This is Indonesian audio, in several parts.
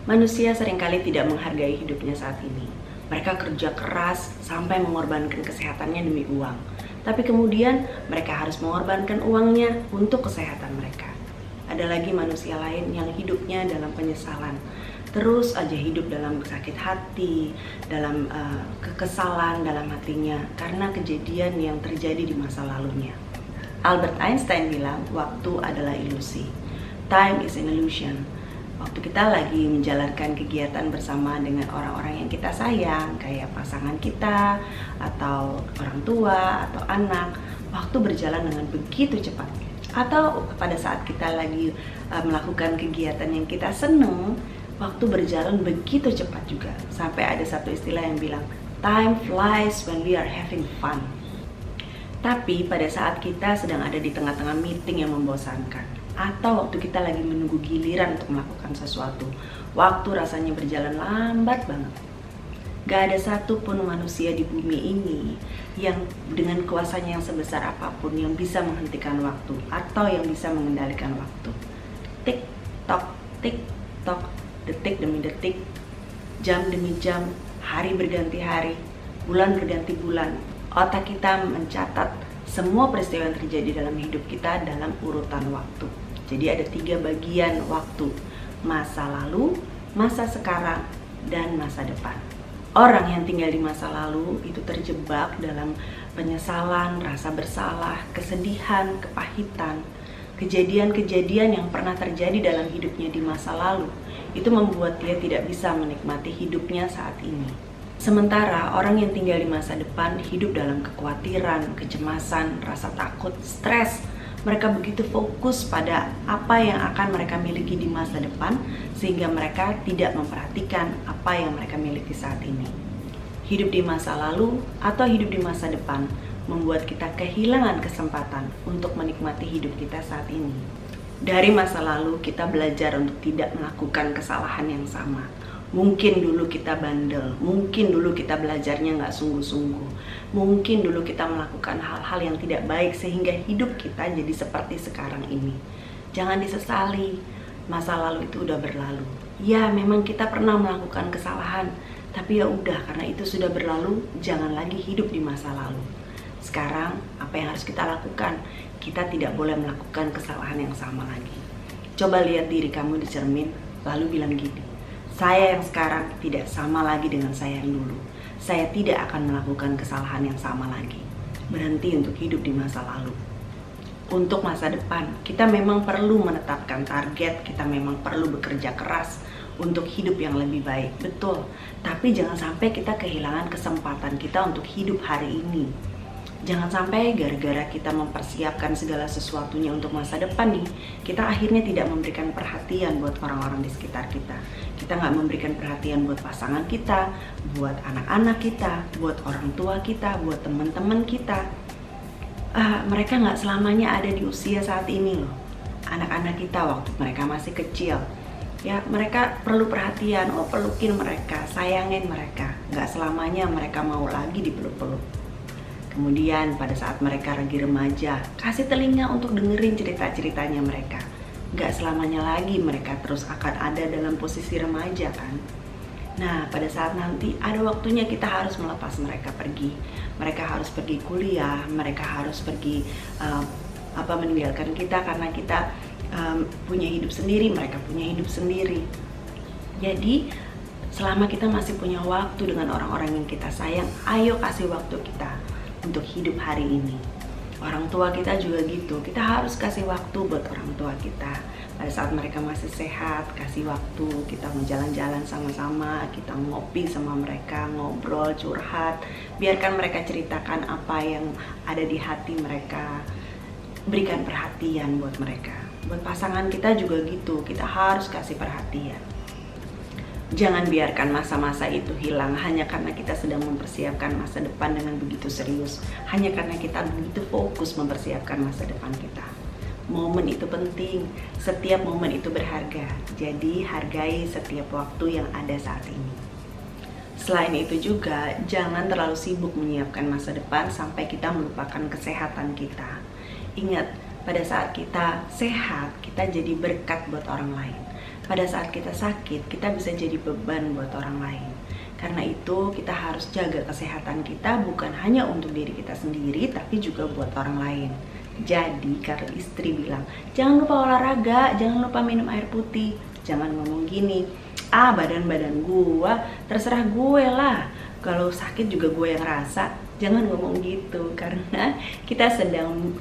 Manusia seringkali tidak menghargai hidupnya saat ini. Mereka kerja keras sampai mengorbankan kesehatannya demi uang. Tapi kemudian mereka harus mengorbankan uangnya untuk kesehatan mereka. Ada lagi manusia lain yang hidupnya dalam penyesalan. Terus aja hidup dalam sakit hati, dalam kekesalan dalam hatinya karena kejadian yang terjadi di masa lalunya. Albert Einstein bilang, waktu adalah ilusi. Time is an illusion. Waktu kita lagi menjalankan kegiatan bersama dengan orang-orang yang kita sayang, kayak pasangan kita, atau orang tua, atau anak, waktu berjalan dengan begitu cepat. Atau pada saat kita lagi melakukan kegiatan yang kita seneng, waktu berjalan begitu cepat juga. Sampai ada satu istilah yang bilang, time flies when we are having fun. Tapi pada saat kita sedang ada di tengah-tengah meeting yang membosankan, atau waktu kita lagi menunggu giliran untuk melakukan sesuatu, waktu rasanya berjalan lambat banget. Gak ada satupun manusia di bumi ini yang dengan kuasanya yang sebesar apapun yang bisa menghentikan waktu atau yang bisa mengendalikan waktu. Tik tok, detik demi detik, jam demi jam, hari berganti hari, bulan berganti bulan. Otak kita mencatat semua peristiwa yang terjadi dalam hidup kita dalam urutan waktu. Jadi ada 3 bagian waktu: masa lalu, masa sekarang, dan masa depan. Orang yang tinggal di masa lalu itu terjebak dalam penyesalan, rasa bersalah, kesedihan, kepahitan. Kejadian-kejadian yang pernah terjadi dalam hidupnya di masa lalu itu membuat dia tidak bisa menikmati hidupnya saat ini. Sementara orang yang tinggal di masa depan hidup dalam kekhawatiran, kecemasan, rasa takut, stres. Mereka begitu fokus pada apa yang akan mereka miliki di masa depan sehingga mereka tidak memperhatikan apa yang mereka miliki saat ini. Hidup di masa lalu atau hidup di masa depan membuat kita kehilangan kesempatan untuk menikmati hidup kita saat ini. Dari masa lalu kita belajar untuk tidak melakukan kesalahan yang sama. Mungkin dulu kita bandel, mungkin dulu kita belajarnya nggak sungguh-sungguh, mungkin dulu kita melakukan hal-hal yang tidak baik sehingga hidup kita jadi seperti sekarang ini. Jangan disesali, masa lalu itu udah berlalu. Ya, memang kita pernah melakukan kesalahan, tapi ya udah, karena itu sudah berlalu, jangan lagi hidup di masa lalu. Sekarang, apa yang harus kita lakukan? Kita tidak boleh melakukan kesalahan yang sama lagi. Coba lihat diri kamu di cermin, lalu bilang gini, saya yang sekarang tidak sama lagi dengan saya yang dulu. Saya tidak akan melakukan kesalahan yang sama lagi. Berhenti untuk hidup di masa lalu. Untuk masa depan, kita memang perlu menetapkan target, kita memang perlu bekerja keras untuk hidup yang lebih baik. Betul, tapi jangan sampai kita kehilangan kesempatan kita untuk hidup hari ini. Jangan sampai gara-gara kita mempersiapkan segala sesuatunya untuk masa depan nih, kita akhirnya tidak memberikan perhatian buat orang-orang di sekitar kita. Kita nggak memberikan perhatian buat pasangan kita, buat anak-anak kita, buat orang tua kita, buat teman-teman kita. Mereka nggak selamanya ada di usia saat ini loh. Anak-anak kita waktu mereka masih kecil, ya mereka perlu perhatian. Oh, pelukin mereka, sayangin mereka. Nggak selamanya mereka mau lagi dipeluk-peluk. Kemudian pada saat mereka lagi remaja, kasih telinga untuk dengerin cerita-ceritanya mereka. Gak selamanya lagi mereka terus akan ada dalam posisi remaja kan. Nah, pada saat nanti ada waktunya kita harus melepas mereka pergi. Mereka harus pergi kuliah, mereka harus pergi meninggalkan kita karena kita punya hidup sendiri, mereka punya hidup sendiri. Jadi selama kita masih punya waktu dengan orang-orang yang kita sayang, ayo kasih waktu kita untuk hidup hari ini. Orang tua kita juga gitu, kita harus kasih waktu buat orang tua kita. Pada saat mereka masih sehat, kasih waktu, kita mau jalan-jalan sama-sama, kita ngopi sama mereka, ngobrol, curhat. Biarkan mereka ceritakan apa yang ada di hati mereka. Berikan perhatian buat mereka. Buat pasangan kita juga gitu, kita harus kasih perhatian. Jangan biarkan masa-masa itu hilang hanya karena kita sedang mempersiapkan masa depan dengan begitu serius. Hanya karena kita begitu fokus mempersiapkan masa depan kita. Momen itu penting, setiap momen itu berharga. Jadi hargai setiap waktu yang ada saat ini. Selain itu juga, jangan terlalu sibuk menyiapkan masa depan sampai kita melupakan kesehatan kita. Ingat, pada saat kita sehat, kita jadi berkat buat orang lain. pada saat kita sakit, kita bisa jadi beban buat orang lain. Karena itu kita harus jaga kesehatan kita bukan hanya untuk diri kita sendiri, tapi juga buat orang lain. Jadi kalau istri bilang, jangan lupa olahraga, jangan lupa minum air putih, jangan ngomong gini, badan-badan gua, terserah gue lah, kalau sakit juga gue yang rasa. Jangan ngomong gitu, karena kita sedang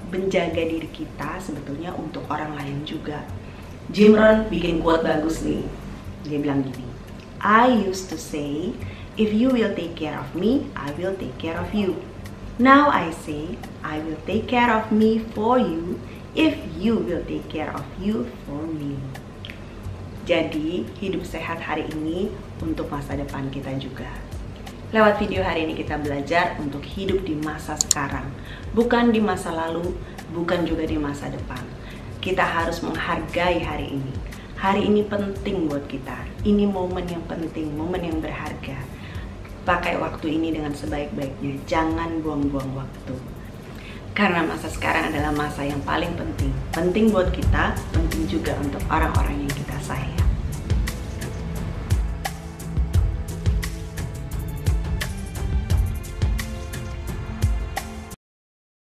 menjaga diri kita sebetulnya untuk orang lain juga. Jim Rohn bikin quote bagus nih. Dia bilang gini, I used to say, if you will take care of me, I will take care of you. Now I say, I will take care of me for you, if you will take care of you for me. Jadi, hidup sehat hari ini untuk masa depan kita juga. Lewat video hari ini kita belajar untuk hidup di masa sekarang, bukan di masa lalu, bukan juga di masa depan. Kita harus menghargai hari ini. Hari ini penting buat kita. Ini momen yang penting, momen yang berharga. Pakai waktu ini dengan sebaik-baiknya. Jangan buang-buang waktu. Karena masa sekarang adalah masa yang paling penting. Penting buat kita, penting juga untuk orang-orang yang